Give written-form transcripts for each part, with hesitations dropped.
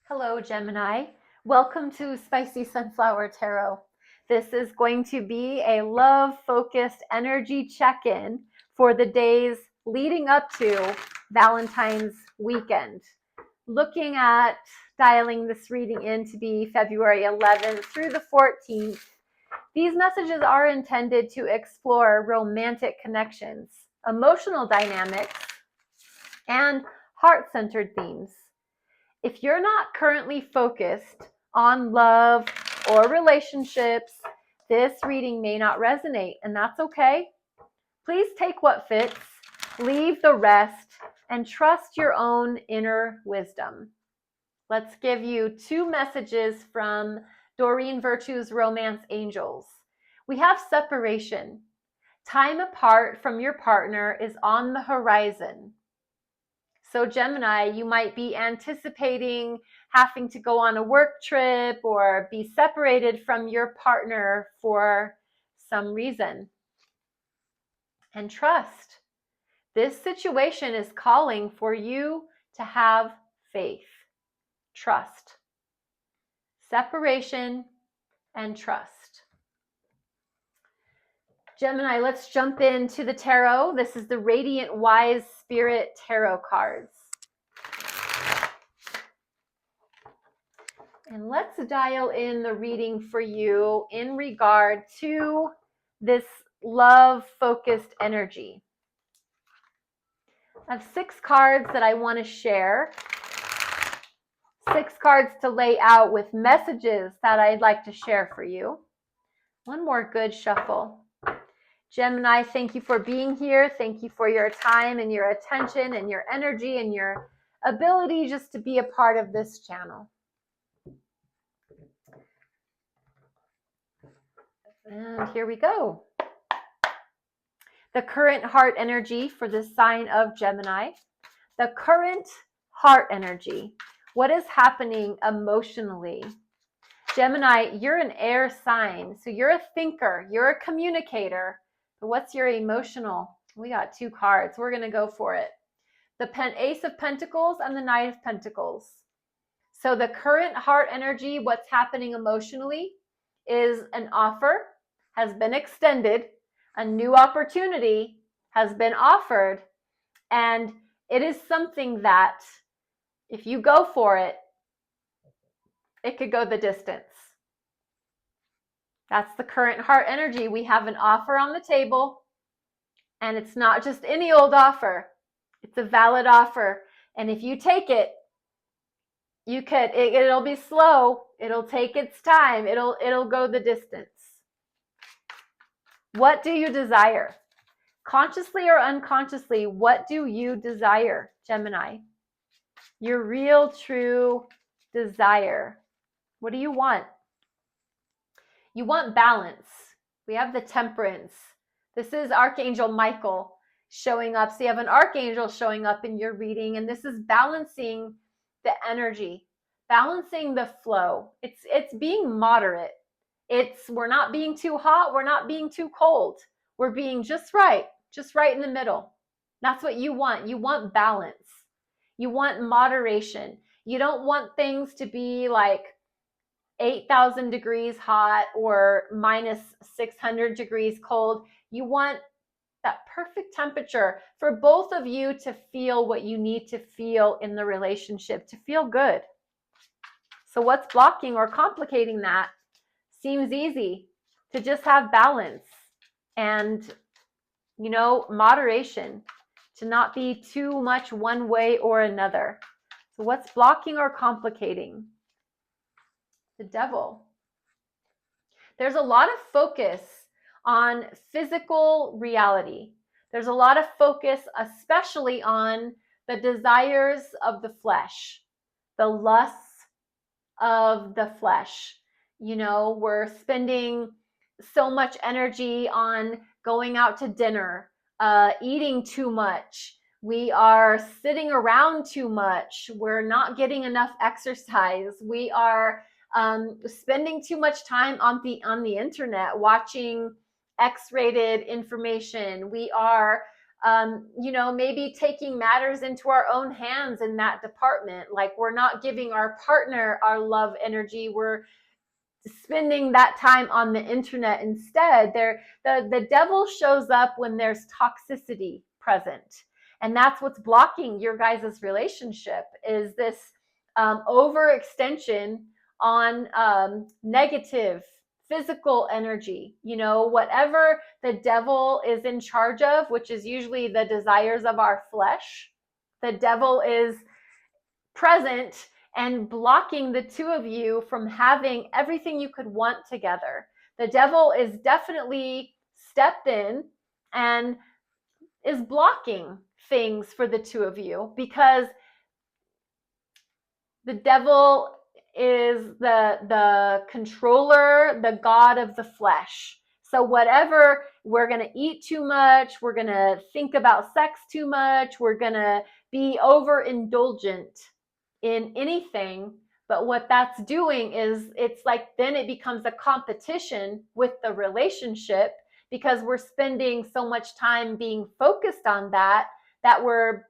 Hello, Gemini. Welcome to Spicy Sunflower Tarot. This is going to be a love-focused energy check-in for the days leading up to Valentine's weekend. Looking at dialing this reading in to be February 11th through the 14th. These messages are intended to explore romantic connections, emotional dynamics, and heart-centered themes. If you're not currently focused on love or relationships, this reading may not resonate, and that's okay. Please take what fits, leave the rest, and trust your own inner wisdom. Let's give you two messages from Doreen Virtue's Romance Angels. We have separation. Time apart from your partner is on the horizon. So Gemini, you might be anticipating having to go on a work trip or be separated from your partner for some reason. And trust. This situation is calling for you to have faith. Trust. Separation and trust. Gemini, let's jump into the tarot. This is the Radiant Wise Spirit Tarot cards. And let's dial in the reading for you in regard to this love-focused energy. I have 6 cards that I want to share. 6 cards to lay out with messages that I'd like to share for you. One more good shuffle. Gemini, thank you for being here. Thank you for your time and your attention and your energy and your ability just to be a part of this channel. And here we go. The current heart energy for the sign of Gemini. The current heart energy. What is happening emotionally? Gemini, you're an air sign. So you're a thinker. You're a communicator. But what's your emotional? We got 2 cards. We're going to go for it. The Ace of Pentacles and the Knight of Pentacles. So the current heart energy, what's happening emotionally, is an offer has been extended, a new opportunity has been offered, and it is something that if you go for it, it could go the distance. That's the current heart energy. We have an offer on the table, and it's not just any old offer. It's a valid offer, and if you take it, it'll be slow. It'll take its time. It'll go the distance. What do you desire? Consciously or unconsciously, what do you desire, Gemini? Your real, true desire. What do you want? You want balance. We have the Temperance. This is Archangel Michael showing up. So you have an Archangel showing up in your reading, and this is balancing the energy, balancing the flow. It's being moderate. We're not being too hot, we're not being too cold. We're being just right in the middle. That's what you want. You want balance. You want moderation. You don't want things to be like 8,000 degrees hot or minus 600 degrees cold. You want that perfect temperature for both of you to feel what you need to feel in the relationship, to feel good. So what's blocking or complicating that? Seems easy to just have balance and, moderation, to not be too much one way or another. So what's blocking or complicating? The Devil. There's a lot of focus on physical reality. There's a lot of focus, especially on the desires of the flesh, the lusts of the flesh. We're spending so much energy on going out to dinner, eating too much. We are sitting around too much. We're not getting enough exercise. We are spending too much time on the internet watching X-rated information. We are maybe taking matters into our own hands in that department. Like, we're not giving our partner our love energy. We're spending that time on the internet instead. The devil shows up when there's toxicity present. And that's what's blocking your guys' relationship, is this overextension on negative physical energy. Whatever the devil is in charge of, which is usually the desires of our flesh, the devil is present and blocking the two of you from having everything you could want together. The devil is definitely stepped in and is blocking things for the two of you, because the devil is the controller, the god of the flesh. So whatever, we're going to eat too much, we're going to think about sex too much, we're going to be overindulgent in anything. But what that's doing is, it's like, then it becomes a competition with the relationship, because we're spending so much time being focused on that we're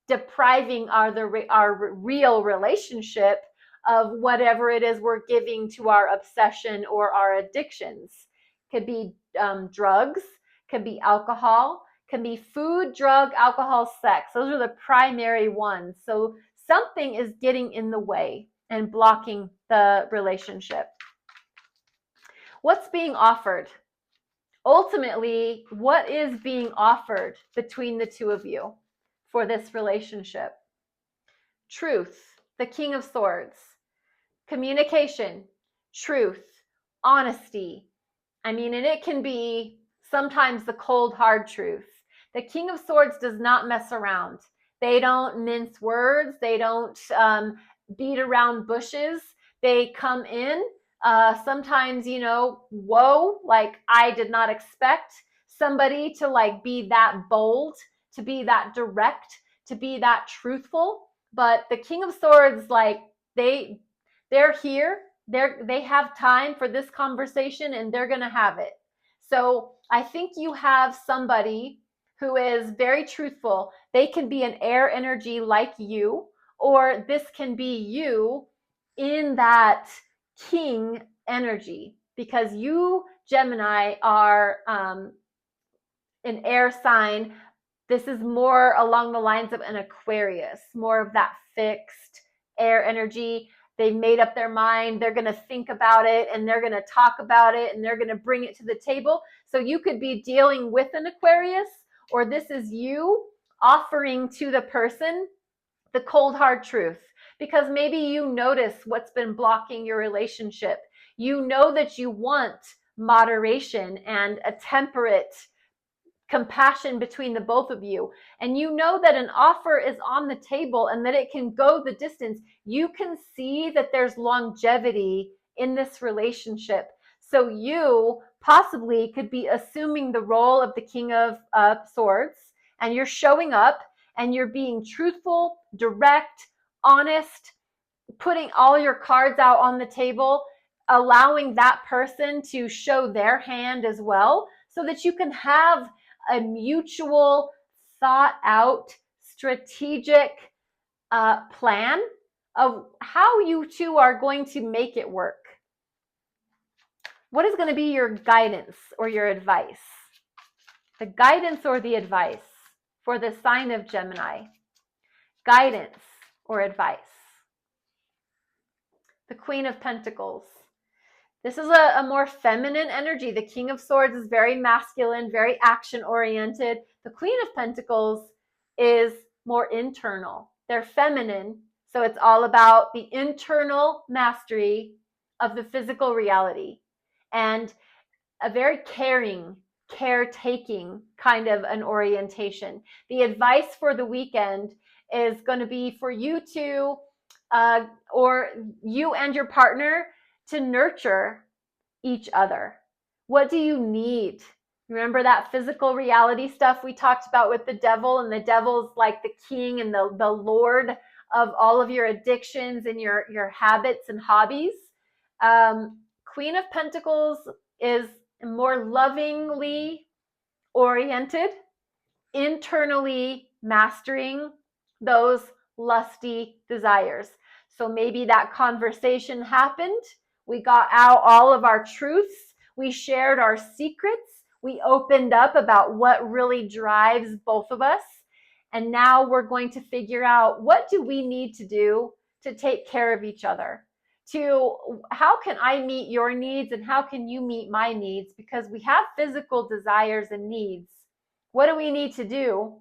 depriving our real relationship of whatever it is we're giving to our obsession or our addictions. Could be drugs, could be alcohol, can be food, drug, alcohol, sex. Those are the primary ones. So something is getting in the way and blocking the relationship. What's being offered? Ultimately, what is being offered between the two of you for this relationship? Truth, the King of Swords. Communication, truth, honesty. And it can be sometimes the cold, hard truth. The King of Swords does not mess around. They don't mince words. They don't beat around bushes. They come in. Sometimes, whoa, like, I did not expect somebody to be that bold, to be that direct, to be that truthful. But the King of Swords, they're here. They have time for this conversation, and they're going to have it. So I think you have somebody who is very truthful. They can be an air energy like you, or this can be you in that king energy, because you, Gemini, are an air sign. This is more along the lines of an Aquarius, more of that fixed air energy. They've made up their mind. They're going to think about it, and they're going to talk about it, and they're going to bring it to the table. So you could be dealing with an Aquarius, or this is you offering to the person the cold, hard truth, because maybe you notice what's been blocking your relationship. You know that you want moderation and a temperate compassion between the both of you, and you know that an offer is on the table and that it can go the distance. You can see that there's longevity in this relationship. So you possibly could be assuming the role of the King of Swords, and you're showing up and you're being truthful, direct, honest, putting all your cards out on the table, allowing that person to show their hand as well, so that you can have a mutual, thought out, strategic plan of how you two are going to make it work. What is going to be your guidance or your advice? The guidance or the advice for the sign of Gemini. Guidance or advice. The Queen of Pentacles. This is a more feminine energy. The King of Swords is very masculine, very action-oriented. The Queen of Pentacles is more internal. They're feminine, so it's all about the internal mastery of the physical reality, and a very caring, caretaking kind of an orientation. The advice for the weekend is going to be for you to, or you and your partner, to nurture each other. What do you need? Remember that physical reality stuff we talked about with the devil, and the devil's like the king and the lord of all of your addictions and your habits and hobbies. Queen of Pentacles is more lovingly oriented, internally mastering those lusty desires. So maybe that conversation happened. We got out all of our truths. We shared our secrets. We opened up about what really drives both of us. And now we're going to figure out, what do we need to do to take care of each other? To how can I meet your needs and how can you meet my needs? Because we have physical desires and needs. What do we need to do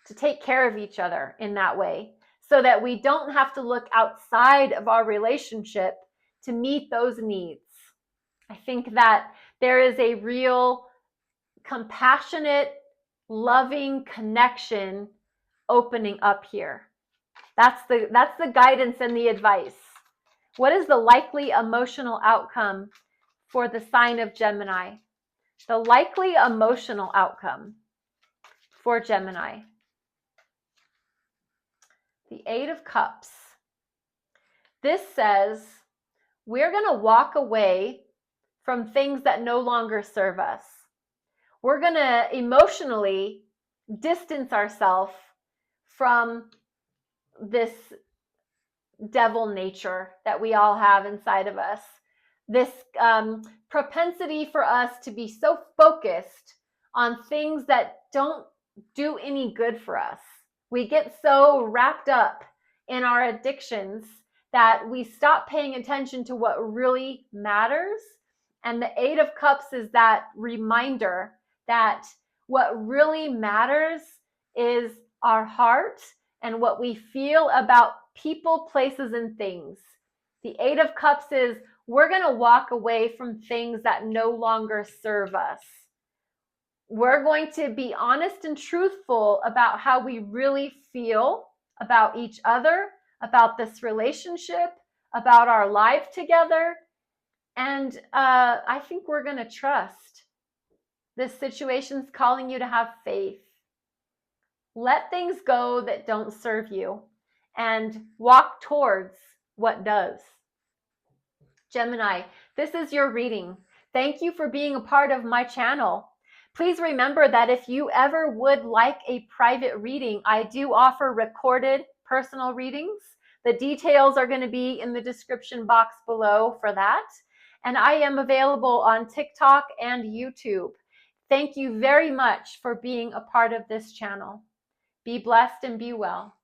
to take care of each other in that way, so that we don't have to look outside of our relationship to meet those needs? I think that there is a real compassionate, loving connection opening up here. That's the guidance and the advice. What is the likely emotional outcome for the sign of Gemini? The likely emotional outcome for Gemini. The Eight of Cups. This says we're going to walk away from things that no longer serve us. We're going to emotionally distance ourselves from this devil nature that we all have inside of us. This propensity for us to be so focused on things that don't do any good for us. We get so wrapped up in our addictions that we stop paying attention to what really matters. And the Eight of Cups is that reminder that what really matters is our heart and what we feel about people, places, and things. The Eight of Cups is we're going to walk away from things that no longer serve us. We're going to be honest and truthful about how we really feel about each other, about this relationship, about our life together. And I think we're going to trust. This situation's calling you to have faith. Let things go that don't serve you and walk towards what does. Gemini, this is your reading. Thank you for being a part of my channel. Please remember that if you ever would like a private reading, I do offer recorded personal readings. The details are going to be in the description box below for that. And I am available on TikTok and YouTube. Thank you very much for being a part of this channel. Be blessed and be well.